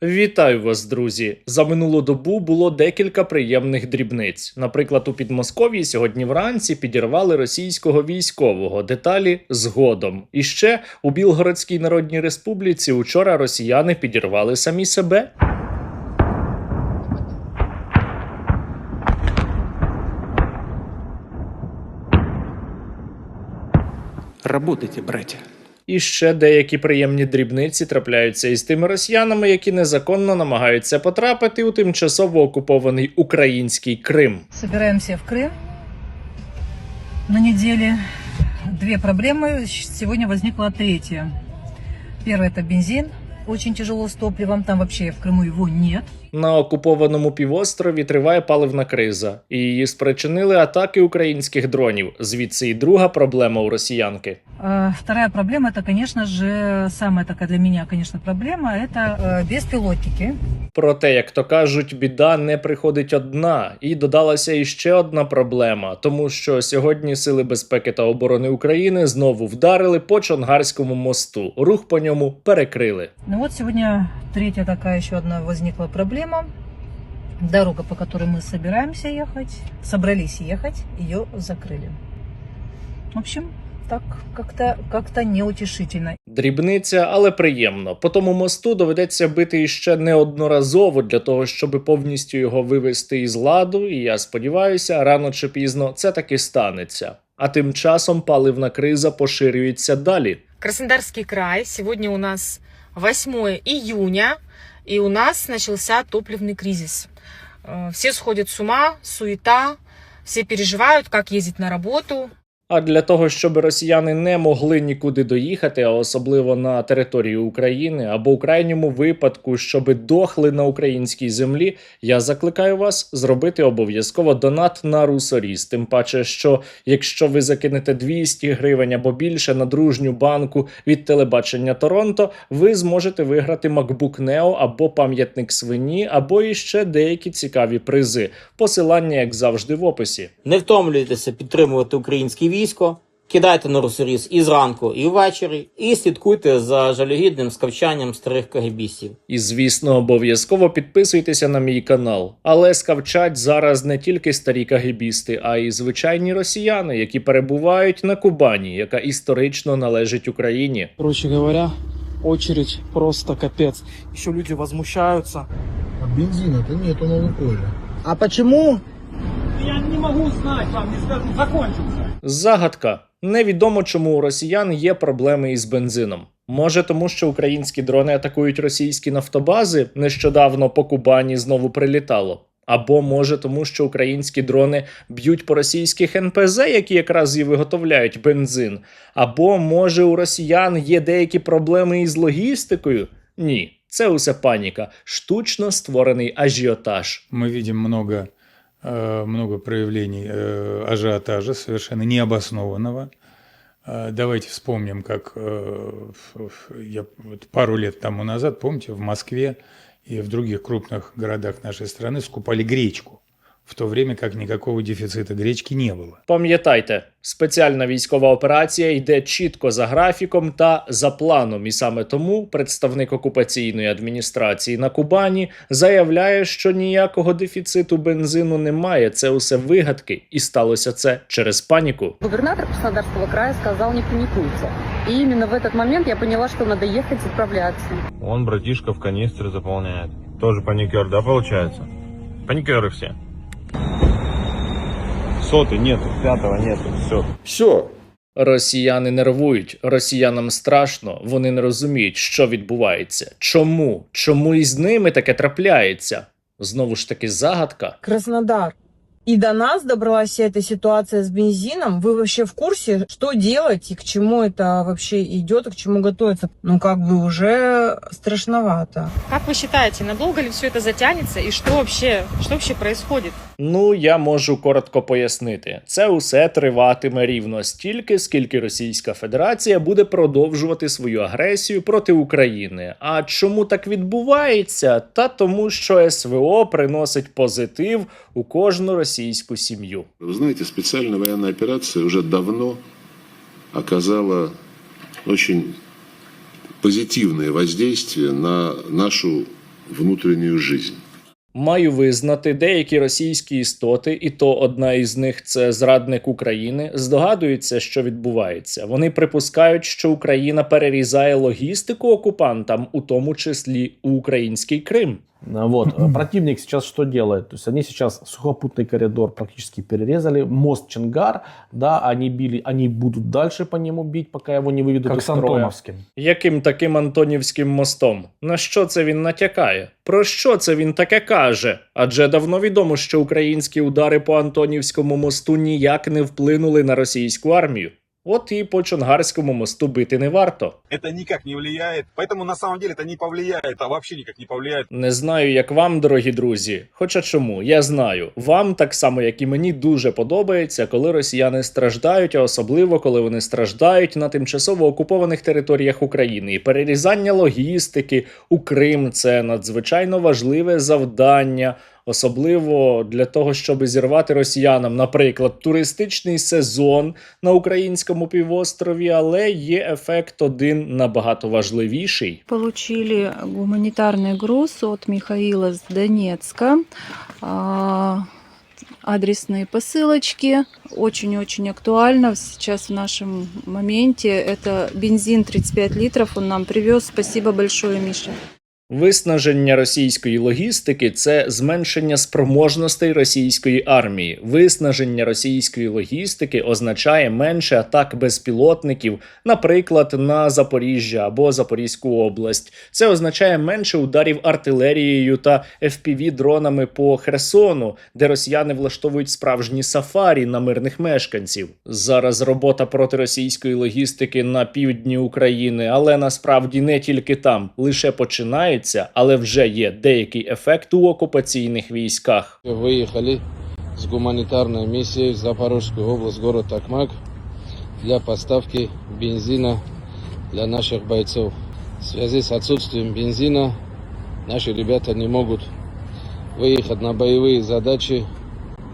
Вітаю вас, друзі! За минулу добу було декілька приємних дрібниць. Наприклад, у Підмосков'ї сьогодні вранці підірвали російського військового. Деталі згодом. І ще у Білгородській Народній Республіці учора росіяни підірвали самі себе. Работайте, браття. І ще деякі приємні дрібниці трапляються із тими росіянами, які незаконно намагаються потрапити у тимчасово окупований український Крим. Собираемся в Крым на неделе. Две проблемы. Сегодня возникла третья. Первая – это бензин. Очень тяжело с топливом. Там вообще в Крыму его нет. На окупованому півострові триває паливна криза, і її спричинили атаки українських дронів. Звідси і друга проблема у росіянки. Вторая проблема – это, конечно же, самая такая для меня, конечно, проблема – это беспилотники. Проте, як то кажуть, біда не приходить одна. І додалася іще одна проблема, тому що сьогодні Сили безпеки та оборони України знову вдарили по Чонгарському мосту. Рух по ньому перекрили. Ну вот сегодня третья такая еще одна возникла проблема. Дорога, по которой мы собрались ехать, ее закрыли. В общем, так как-то неутешительно. Дрібниця, але приємно. По тому мосту доведеться бити іще неодноразово для того, щоб повністю його вивести із ладу, і я сподіваюся, рано чи пізно це таки станеться. А тим часом паливна криза поширюється далі. Краснодарский край. Сегодня у нас 8 июня, и у нас начался топливный кризис. Все сходят с ума, суета, все переживают, как ездить на работу. А для того, щоб росіяни не могли нікуди доїхати, а особливо на територію України, або у крайньому випадку, щоби дохли на українській землі, я закликаю вас зробити обов'язково донат на Русоріс. Тим паче, що якщо ви закинете 200 гривень або більше на дружню банку від телебачення Торонто, ви зможете виграти MacBook Neo або пам'ятник свині, або іще деякі цікаві призи. Посилання, як завжди, в описі. Не втомлюйтеся підтримувати українське військо, кидайте на Русоріс і зранку, і ввечері, і слідкуйте за жалюгідним скавчанням старих кагебістів. І, звісно, обов'язково підписуйтеся на мій канал. Але скавчать зараз не тільки старі кагебісти, а й звичайні росіяни, які перебувають на Кубані, яка історично належить Україні. Короче говоря, очередь просто капец. Еще люди возмущаются. А бензина-то нету на Лукойле. А почему? Я не могу знать, вам не скажу, закончился. Загадка. Невідомо, чому у росіян є проблеми із бензином. Може тому, що українські дрони атакують російські нафтобази? Нещодавно по Кубані знову прилітало. Або може тому, що українські дрони б'ють по російських НПЗ, які якраз і виготовляють бензин. Або може у росіян є деякі проблеми із логістикою? Ні, це усе паніка. Штучно створений ажіотаж. Мы видим много проявлений ажиотажа, совершенно необоснованного. Давайте вспомним, как пару лет тому назад, помните, в Москве и в других крупных городах нашей страны скупали гречку, в то время как никакого дефицита гречки не было. Пам'ятайте, спеціальна військова операція йде чітко за графіком та за планом, і саме тому представник окупаційної адміністрації на Кубані заявляє, що ніякого дефіциту бензину немає, це усе вигадки, і сталося це через паніку. Губернатор Краснодарского края сказал, не паникуйте. И именно в этот момент я поняла, что надо ехать заправляться. Он, братишка, в канистре заполняет. Тоже паникер, да, получается? Паникеры все. Соты нету, пятого нету, все. Все. Росіяни нервують, росіянам страшно, вони не розуміють, що відбувається. Чому? Чому із ними таке трапляється? Знову ж таки загадка. Краснодар. И до нас добралась эта ситуация с бензином. Вы вообще в курсе, что делать и к чему это вообще идет, и к чему готовится? Ну, как бы уже страшновато. Как вы считаете, надолго ли все это затянется и что вообще происходит? Ну, я можу коротко пояснити. Це усе триватиме рівно стільки, скільки Російська Федерація буде продовжувати свою агресію проти України. А чому так відбувається? Та тому, що СВО приносить позитив у кожну російську семью. Вы знаете, специальная военная операция уже давно оказала очень позитивное воздействие на нашу внутреннюю жизнь. Маю визнати, деякі російські істоти, і то одна із них – це зрадник України, здогадуються, що відбувається. Вони припускають, що Україна перерізає логістику окупантам, у тому числі у український Крим. Вот. Противник сейчас что делает? То есть они сейчас сухопутный коридор практически перерезали. Мост Чингар, да, они будут дальше по нему бить, пока его не выведут из строя. Яким таким Антонівським мостом? На що це він натякає? Про що це він таке каже? Адже давно відомо, що українські удари по Антонівському мосту ніяк не вплинули на російську армію. От і по Чонгарському мосту бити не варто. Это никак не влияет. Поэтому на самом деле это не повлияет, а вообще никак не повлияет. Не знаю, як вам, дорогі друзі. Хоча чому? Я знаю. Вам, так само, як і мені, дуже подобається, коли росіяни страждають, а особливо, коли вони страждають на тимчасово окупованих територіях України. І перерізання логістики у Крим – це надзвичайно важливе завдання. Особливо для того, щоб зірвати росіянам, наприклад, туристичний сезон на українському півострові, але є ефект один набагато важливіший. Получили гуманитарный груз от Михаила с Донецка. Адресные посылочки. Очень-очень актуально сейчас в нашем моменте. Это бензин 35 литров он нам привез. Спасибо большое, Миша. Виснаження російської логістики – це зменшення спроможностей російської армії. Виснаження російської логістики означає менше атак безпілотників, наприклад, на Запоріжжя або Запорізьку область. Це означає менше ударів артилерією та FPV-дронами по Херсону, де росіяни влаштовують справжні сафарі на мирних мешканців. Зараз робота проти російської логістики на півдні України, але насправді не тільки там, лише починає. Але вже є деякий ефект у окупаційних військах. Виїхали з гуманітарної місії в Запорізьку область, город Токмак, для поставки бензина для наших бойців. В связи с отсутствием бензина наши ребята не могут выехать на боевые задачи,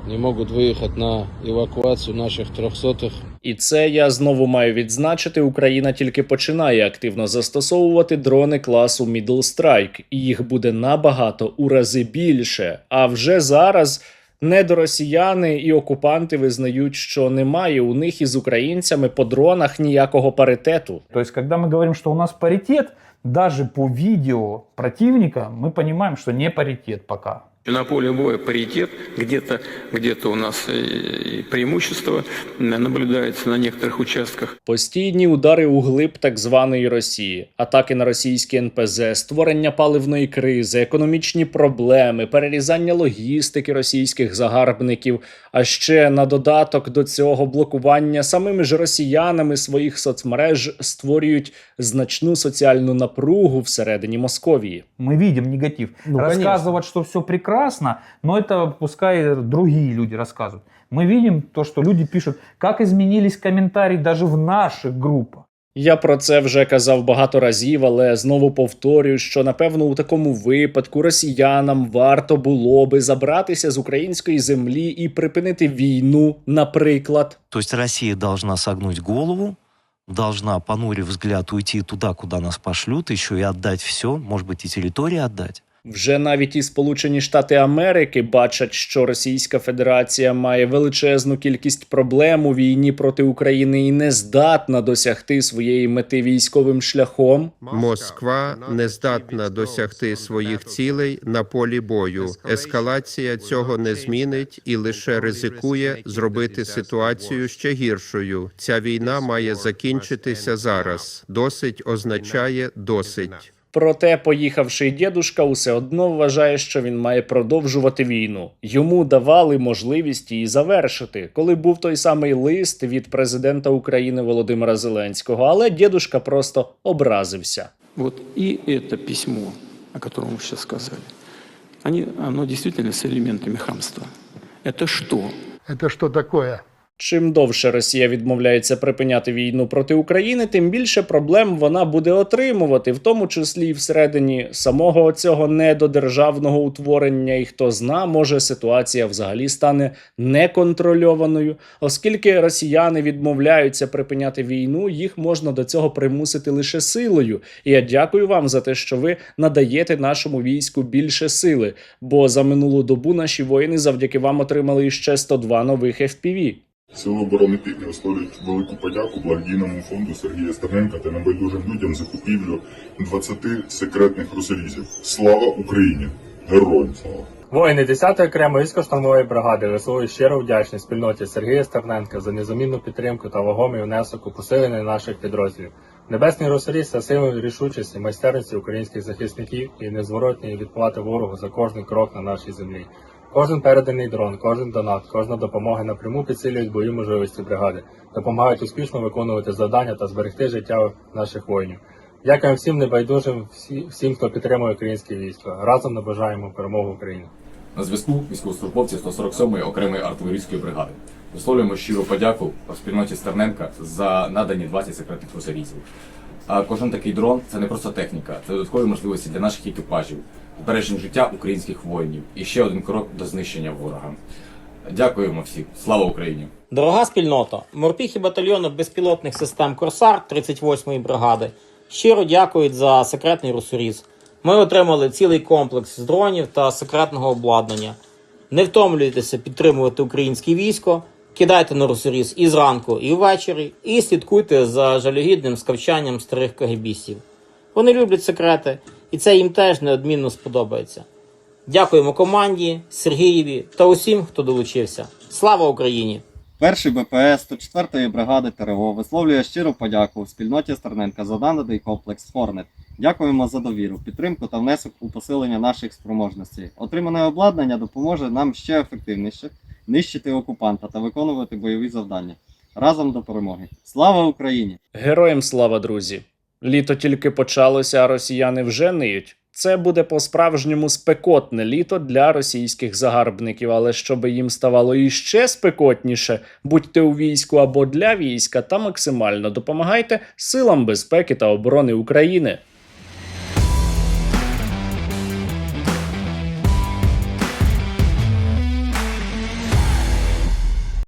не можуть виїхати на евакуацію наших 300-х. І це я знову маю відзначити, Україна тільки починає активно застосовувати дрони класу Middle Strike, і їх буде набагато у рази більше. А вже зараз недоросіяни і окупанти визнають, що немає у них із українцями по дронах ніякого паритету. То есть, когда мы говорим, что у нас паритет, даже по видео противника мы понимаем, что не паритет пока. На поле боя паритет, где-то у нас преимущество наблюдается на некоторых участках. Постійні удари у глиб так званої Росії, атаки на російські НПЗ, створення паливної кризи, економічні проблеми, перерізання логістики російських загарбників, а ще на додаток до цього блокування самими ж росіянами своїх соцмереж створюють значну соціальну напругу всередині Московії. Мы видим негатив. Рассказывать, что все прекрасно, но это пускай другие люди рассказывают. Мы видим то, что люди пишут, как изменились комментарии даже в наших группах. Я про це вже казав багато разів, але знову повторюю, що, напевно, у такому випадку росіянам варто було би забратися з української землі і припинити війну, наприклад. Тобто Росія должна согнуть голову, должна, понурив взгляд, уйти туда, куда нас пошлют, еще и отдать все, может быть, и территорию отдать. Вже навіть і Сполучені Штати Америки бачать, що Російська Федерація має величезну кількість проблем у війні проти України і не здатна досягти своєї мети військовим шляхом. Москва не здатна досягти своїх цілей на полі бою. Ескалація цього не змінить і лише ризикує зробити ситуацію ще гіршою. Ця війна має закінчитися зараз. Досить означає досить. Проте поїхавший дєдушка усе одно вважає, що він має продовжувати війну. Йому давали можливість її завершити, коли був той самий лист від президента України Володимира Зеленського, але дєдушка просто образився. Вот и это письмо, о котором вы сейчас сказали, оно действительно с элементами хамства. Это что? Это что такое? Чим довше Росія відмовляється припиняти війну проти України, тим більше проблем вона буде отримувати, в тому числі і всередині самого цього недодержавного утворення. І хто зна, може ситуація взагалі стане неконтрольованою. Оскільки росіяни відмовляються припиняти війну, їх можна до цього примусити лише силою. І я дякую вам за те, що ви надаєте нашому війську більше сили, бо за минулу добу наші воїни завдяки вам отримали ще 102 нових FPV. Сили оборони Півдня висловлюють велику подяку благодійному фонду Сергія Стерненка та небайдужим людям за купівлю 20 секретних русорізів. Слава Україні! Героям слава! Воїни 10-ї окремої військово-штурмової бригади висловлюють щиру вдячність спільноті Сергія Стерненка за незамінну підтримку та вагомий внесок у посилення наших підрозділів. Небесний русоріз – це символ рішучості, майстерності українських захисників і незворотньої відплати ворогу за кожний крок на нашій землі. Кожен переданий дрон, кожен донат, кожна допомога напряму підсилюють бойові можливості бригади, допомагають успішно виконувати завдання та зберегти життя наших воїнів. Дякуємо всім небайдужим, всім, хто підтримує українське військо. Разом наближаємо перемогу України. На зв'язку військовослужбовці 147-ї окремої артилерійської бригади. Висловлюємо щиру подяку спільноті Стерненка за надані 20 секретних русорізів. А кожен такий дрон – це не просто техніка, це додаткові можливості для наших екіпажів, збереження життя українських воїнів і ще один крок до знищення ворога. Дякуємо всім. Слава Україні! Дорога спільнота, морпіхи батальйону безпілотних систем «Корсар» 38-ї бригади щиро дякують за секретний русоріз. Ми отримали цілий комплекс з дронів та секретного обладнання. Не втомлюйтеся підтримувати українське військо, кидайте на русоріз і зранку, і ввечері, і слідкуйте за жалюгідним скавчанням старих кагебістів. Вони люблять секрети, і це їм теж неодмінно сподобається. Дякуємо команді, Сергієві та усім, хто долучився. Слава Україні! Перший БПС 104-ї бригади ТРО висловлює щиру подяку спільноті Стерненка за наданий комплекс «Хорнет». Дякуємо за довіру, підтримку та внесок у посилення наших спроможностей. Отримане обладнання допоможе нам ще ефективніше нищити окупанта та виконувати бойові завдання. Разом до перемоги. Слава Україні! Героям слава, друзі! Літо тільки почалося, а росіяни вже ниють. Це буде по-справжньому спекотне літо для російських загарбників, але щоб їм ставало іще спекотніше, будьте у війську або для війська та максимально допомагайте силам безпеки та оборони України.